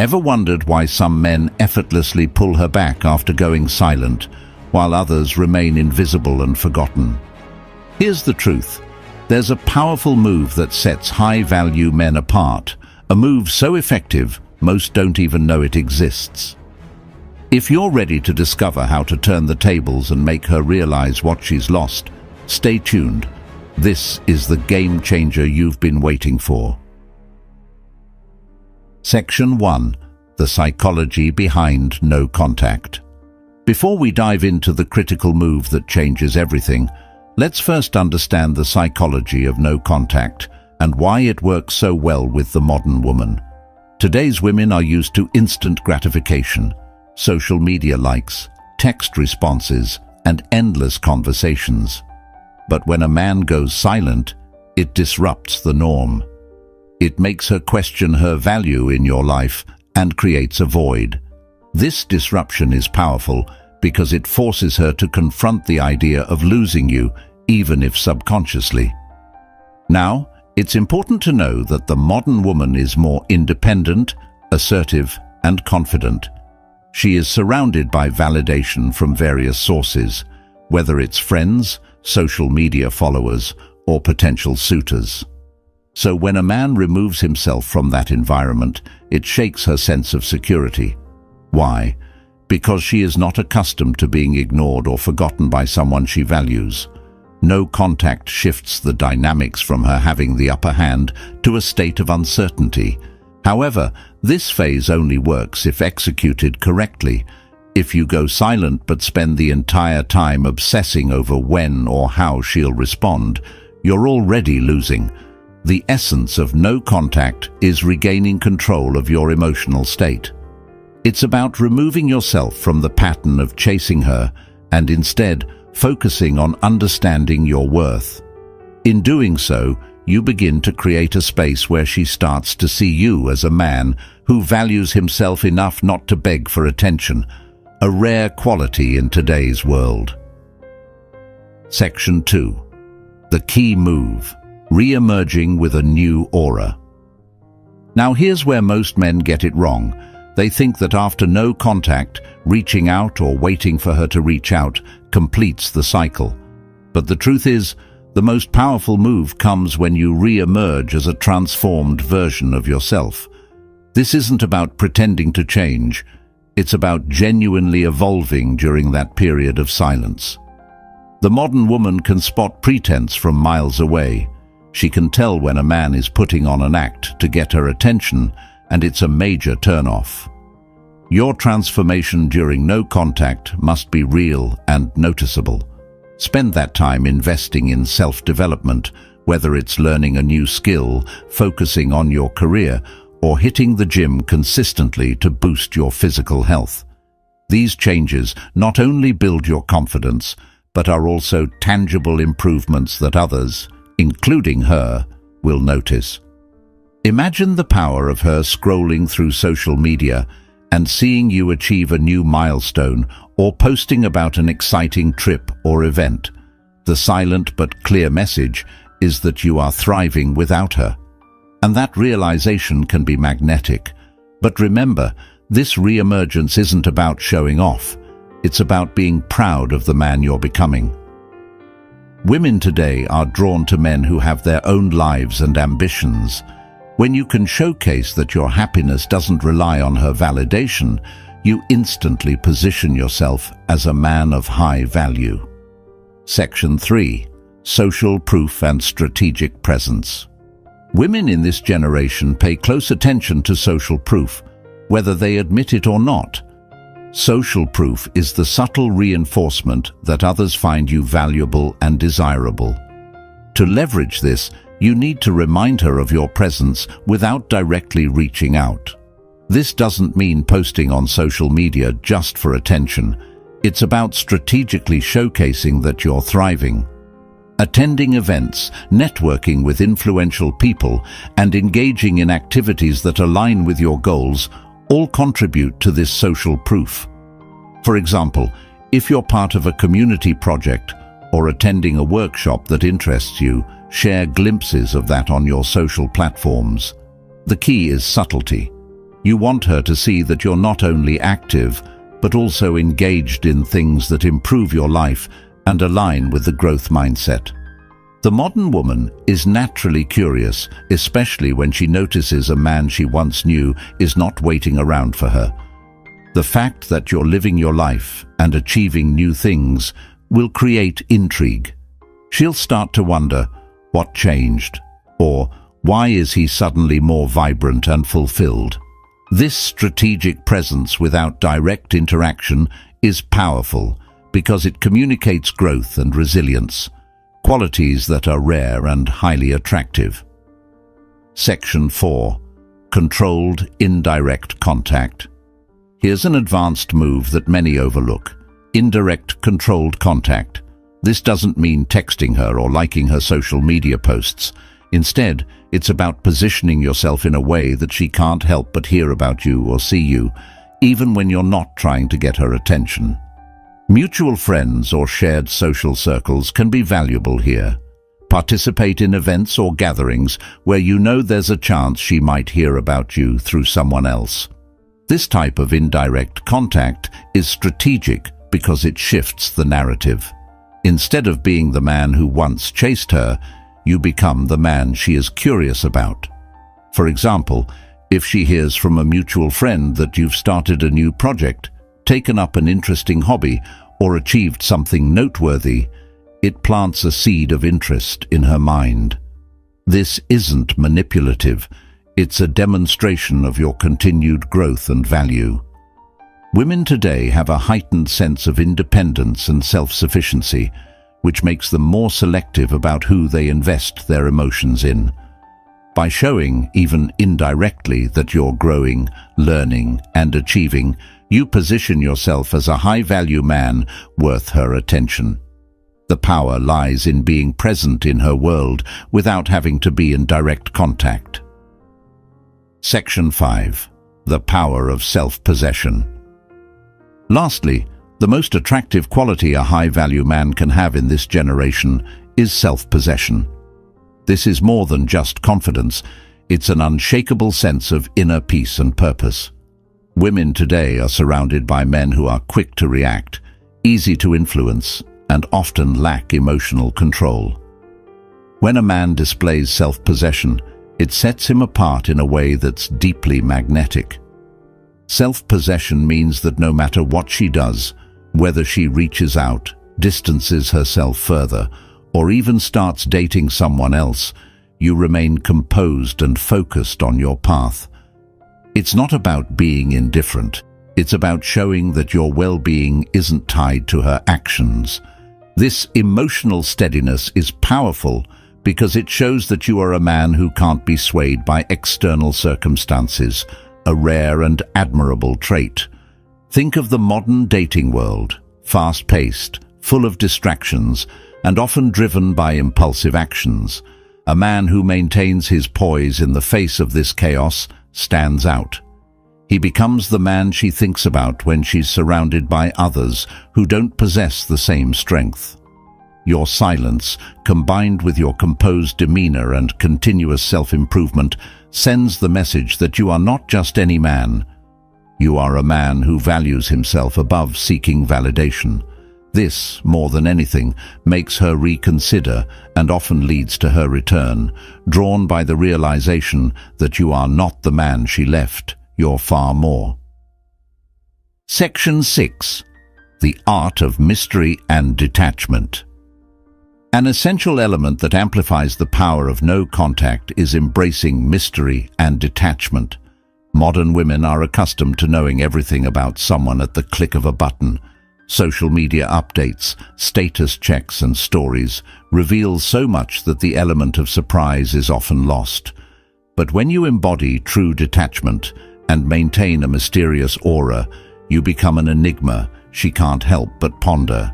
Ever wondered why some men effortlessly pull her back after going silent, while others remain invisible and forgotten? Here's the truth. There's a powerful move that sets high-value men apart, a move so effective most don't even know it exists. If you're ready to discover how to turn the tables and make her realize what she's lost, stay tuned. This is the game changer you've been waiting for. Section 1. The psychology behind no contact. Before we dive into the critical move that changes everything, let's first understand the psychology of no contact and why it works so well with the modern woman. Today's women are used to instant gratification, social media likes, text responses, and endless conversations. But when a man goes silent, it disrupts the norm. It makes her question her value in your life and creates a void. This disruption is powerful because it forces her to confront the idea of losing you, even if subconsciously. Now, it's important to know that the modern woman is more independent, assertive, and confident. She is surrounded by validation from various sources, whether it's friends, social media followers, or potential suitors. So when a man removes himself from that environment, it shakes her sense of security. Why? Because she is not accustomed to being ignored or forgotten by someone she values. No contact shifts the dynamics from her having the upper hand to a state of uncertainty. However, this phase only works if executed correctly. If you go silent but spend the entire time obsessing over when or how she'll respond, you're already losing. The essence of no contact is regaining control of your emotional state. It's about removing yourself from the pattern of chasing her and instead focusing on understanding your worth. In doing so, you begin to create a space where she starts to see you as a man who values himself enough not to beg for attention, a rare quality in today's world. Section 2. The key move. Re-emerging with a new aura. Now here's where most men get it wrong. They think that after no contact, reaching out or waiting for her to reach out completes the cycle. But the truth is, the most powerful move comes when you re-emerge as a transformed version of yourself. This isn't about pretending to change. It's about genuinely evolving during that period of silence. The modern woman can spot pretense from miles away. She can tell when a man is putting on an act to get her attention, and it's a major turn-off. Your transformation during no contact must be real and noticeable. Spend that time investing in self-development, whether it's learning a new skill, focusing on your career, or hitting the gym consistently to boost your physical health. These changes not only build your confidence, but are also tangible improvements that others, including her, will notice. Imagine the power of her scrolling through social media and seeing you achieve a new milestone or posting about an exciting trip or event. The silent but clear message is that you are thriving without her. And that realization can be magnetic. But remember, this re-emergence isn't about showing off. It's about being proud of the man you're becoming. Women today are drawn to men who have their own lives and ambitions. When you can showcase that your happiness doesn't rely on her validation, you instantly position yourself as a man of high value. Section 3. Social proof and strategic presence. Women in this generation pay close attention to social proof, whether they admit it or not. Social proof is the subtle reinforcement that others find you valuable and desirable. To leverage this, you need to remind her of your presence without directly reaching out. This doesn't mean posting on social media just for attention. It's about strategically showcasing that you're thriving. Attending events, networking with influential people, and engaging in activities that align with your goals all contribute to this social proof. For example, if you're part of a community project or attending a workshop that interests you, share glimpses of that on your social platforms. The key is subtlety. You want her to see that you're not only active, but also engaged in things that improve your life and align with the growth mindset. The modern woman is naturally curious, especially when she notices a man she once knew is not waiting around for her. The fact that you're living your life and achieving new things will create intrigue. She'll start to wonder, what changed? Or, why is he suddenly more vibrant and fulfilled? This strategic presence without direct interaction is powerful because it communicates growth and resilience, qualities that are rare and highly attractive. Section 4. Controlled indirect contact. Here's an advanced move that many overlook: indirect controlled contact. This doesn't mean texting her or liking her social media posts. Instead, it's about positioning yourself in a way that she can't help but hear about you or see you, even when you're not trying to get her attention. Mutual friends or shared social circles can be valuable here. Participate in events or gatherings where you know there's a chance she might hear about you through someone else. This type of indirect contact is strategic because it shifts the narrative. Instead of being the man who once chased her, you become the man she is curious about. For example, if she hears from a mutual friend that you've started a new project, taken up an interesting hobby, or achieved something noteworthy, it plants a seed of interest in her mind. This isn't manipulative. It's a demonstration of your continued growth and value. Women today have a heightened sense of independence and self-sufficiency, which makes them more selective about who they invest their emotions in. By showing, even indirectly, that you're growing, learning, and achieving, you position yourself as a high-value man worth her attention. The power lies in being present in her world without having to be in direct contact. Section 5. The power of self-possession. Lastly, the most attractive quality a high-value man can have in this generation is self-possession. This is more than just confidence. It's an unshakable sense of inner peace and purpose. Women today are surrounded by men who are quick to react, easy to influence, and often lack emotional control. When a man displays self-possession, it sets him apart in a way that's deeply magnetic. Self-possession means that no matter what she does, whether she reaches out, distances herself further, or even starts dating someone else, you remain composed and focused on your path. It's not about being indifferent. It's about showing that your well-being isn't tied to her actions. This emotional steadiness is powerful because it shows that you are a man who can't be swayed by external circumstances, a rare and admirable trait. Think of the modern dating world, fast-paced, full of distractions, and often driven by impulsive actions. A man who maintains his poise in the face of this chaos stands out. He becomes the man she thinks about when she's surrounded by others who don't possess the same strength. Your silence, combined with your composed demeanor and continuous self-improvement, sends the message that you are not just any man. You are a man who values himself above seeking validation. This, more than anything, makes her reconsider and often leads to her return, drawn by the realization that you are not the man she left, you're far more. Section 6. The Art of Mystery and Detachment. An essential element that amplifies the power of no contact is embracing mystery and detachment. Modern women are accustomed to knowing everything about someone at the click of a button. Social media updates, status checks, and stories reveal so much that the element of surprise is often lost. But when you embody true detachment and maintain a mysterious aura, you become an enigma she can't help but ponder.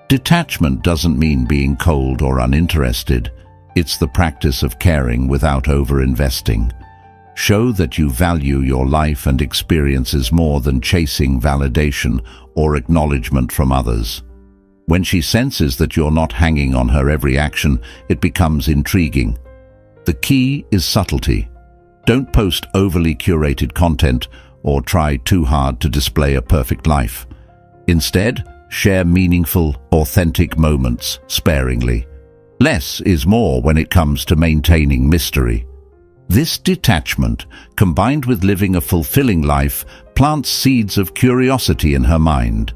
Detachment doesn't mean being cold or uninterested. It's the practice of caring without over-investing. Show that you value your life and experiences more than chasing validation or acknowledgement from others. When she senses that you're not hanging on her every action, it becomes intriguing. The key is subtlety. Don't post overly curated content or try too hard to display a perfect life. Instead, share meaningful, authentic moments sparingly. Less is more when it comes to maintaining mystery. This detachment, combined with living a fulfilling life, plants seeds of curiosity in her mind.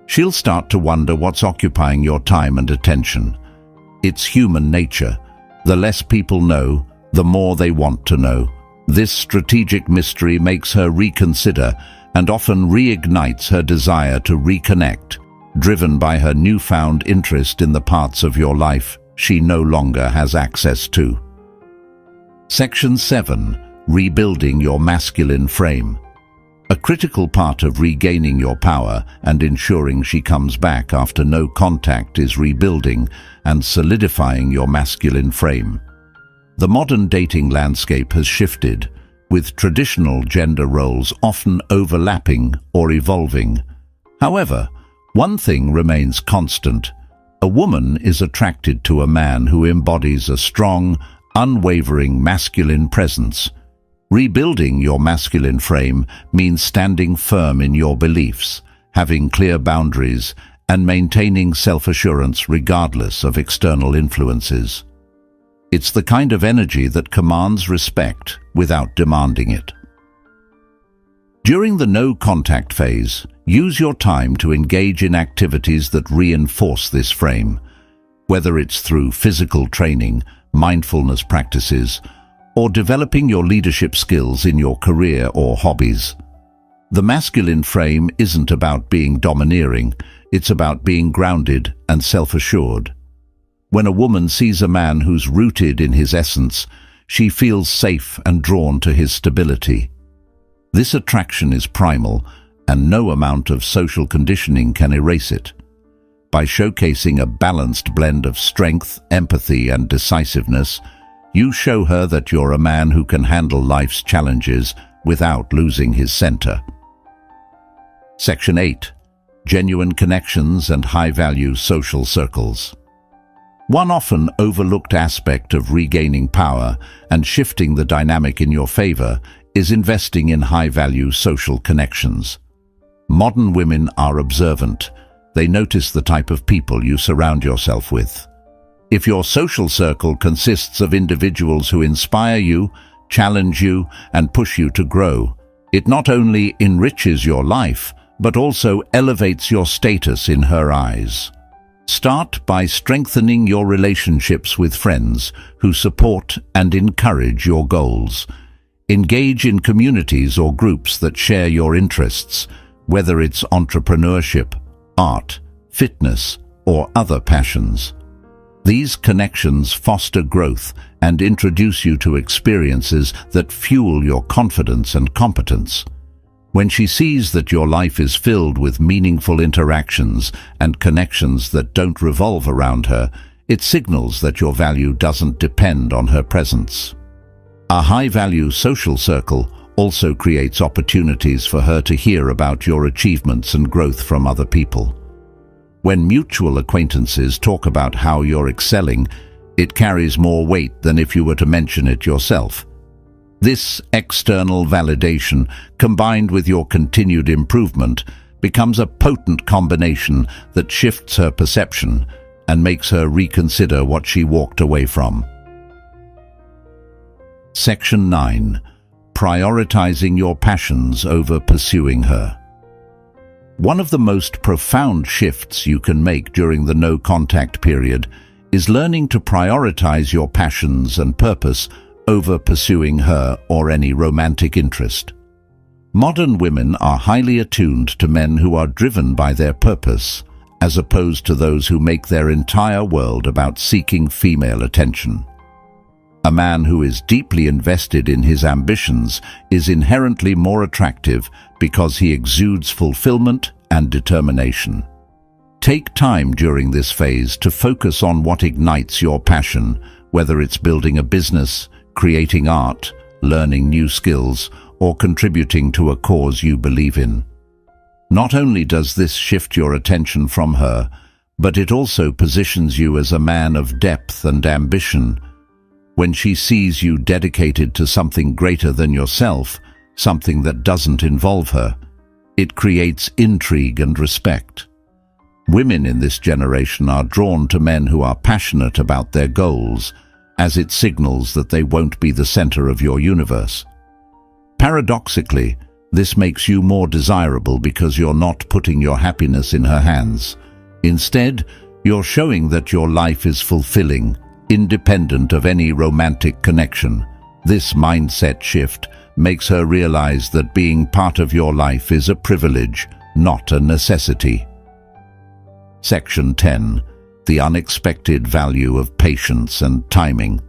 She'll start to wonder what's occupying your time and attention. It's human nature. The less people know, the more they want to know. This strategic mystery makes her reconsider and often reignites her desire to reconnect, driven by her newfound interest in the parts of your life she no longer has access to. Section 7. Rebuilding your masculine frame. A critical part of regaining your power and ensuring she comes back after no contact is rebuilding and solidifying your masculine frame. The modern dating landscape has shifted, with traditional gender roles often overlapping or evolving. However, one thing remains constant. A woman is attracted to a man who embodies a strong, unwavering masculine presence. Rebuilding your masculine frame means standing firm in your beliefs, having clear boundaries, and maintaining self-assurance regardless of external influences. It's the kind of energy that commands respect without demanding it. During the no-contact phase, use your time to engage in activities that reinforce this frame, whether it's through physical training, mindfulness practices, or developing your leadership skills in your career or hobbies. The masculine frame isn't about being domineering, it's about being grounded and self-assured. When a woman sees a man who's rooted in his essence, she feels safe and drawn to his stability. This attraction is primal, and no amount of social conditioning can erase it. By showcasing a balanced blend of strength, empathy, and decisiveness, you show her that you're a man who can handle life's challenges without losing his center. Section 8. Genuine connections and high-value social circles. One often overlooked aspect of regaining power and shifting the dynamic in your favor is investing in high-value social connections. Modern women are observant. They notice the type of people you surround yourself with. If your social circle consists of individuals who inspire you, challenge you, and push you to grow, it not only enriches your life, but also elevates your status in her eyes. Start by strengthening your relationships with friends who support and encourage your goals. Engage in communities or groups that share your interests, whether it's entrepreneurship, art, fitness, or other passions. These connections foster growth and introduce you to experiences that fuel your confidence and competence. When she sees that your life is filled with meaningful interactions and connections that don't revolve around her, it signals that your value doesn't depend on her presence. A high-value social circle also creates opportunities for her to hear about your achievements and growth from other people. When mutual acquaintances talk about how you're excelling, it carries more weight than if you were to mention it yourself. This external validation, combined with your continued improvement, becomes a potent combination that shifts her perception and makes her reconsider what she walked away from. Section 9. Prioritizing your passions over pursuing her. One of the most profound shifts you can make during the no-contact period is learning to prioritize your passions and purpose over pursuing her or any romantic interest. Modern women are highly attuned to men who are driven by their purpose, as opposed to those who make their entire world about seeking female attention. A man who is deeply invested in his ambitions is inherently more attractive because he exudes fulfillment and determination. Take time during this phase to focus on what ignites your passion, whether it's building a business, creating art, learning new skills, or contributing to a cause you believe in. Not only does this shift your attention from her, but it also positions you as a man of depth and ambition. When she sees you dedicated to something greater than yourself, something that doesn't involve her, it creates intrigue and respect. Women in this generation are drawn to men who are passionate about their goals, as it signals that they won't be the center of your universe. Paradoxically, this makes you more desirable because you're not putting your happiness in her hands. Instead, you're showing that your life is fulfilling, independent of any romantic connection. This mindset shift makes her realize that being part of your life is a privilege, not a necessity. Section 10. The unexpected value of patience and timing.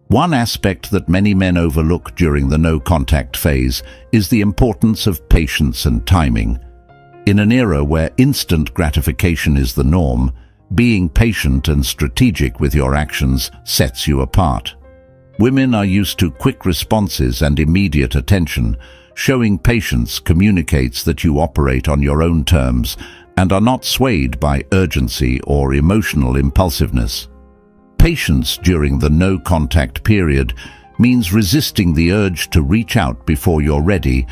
One aspect that many men overlook during the no-contact phase is the importance of patience and timing. In an era where instant gratification is the norm, being patient and strategic with your actions sets you apart. Women are used to quick responses and immediate attention. Showing patience communicates that you operate on your own terms and are not swayed by urgency or emotional impulsiveness. Patience during the no-contact period means resisting the urge to reach out before you're ready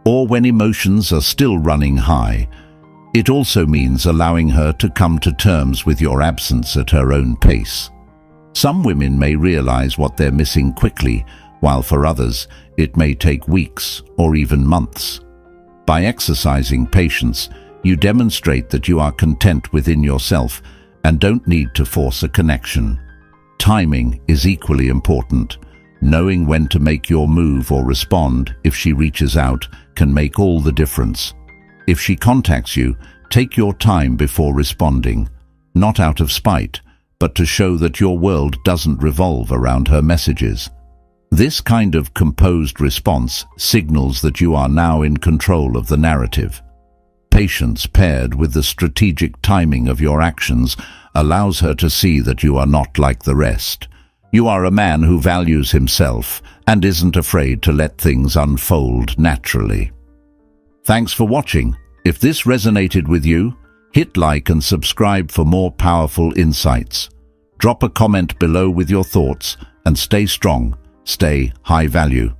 or when emotions are still running high. It also means allowing her to come to terms with your absence at her own pace. Some women may realize what they're missing quickly, while for others, it may take weeks or even months. By exercising patience, you demonstrate that you are content within yourself and don't need to force a connection. Timing is equally important. Knowing when to make your move or respond if she reaches out can make all the difference. If she contacts you, take your time before responding, not out of spite, but to show that your world doesn't revolve around her messages. This kind of composed response signals that you are now in control of the narrative. Patience paired with the strategic timing of your actions allows her to see that you are not like the rest. You are a man who values himself and isn't afraid to let things unfold naturally. Thanks for watching. If this resonated with you, hit like and subscribe for more powerful insights. Drop a comment below with your thoughts and stay strong, stay high value.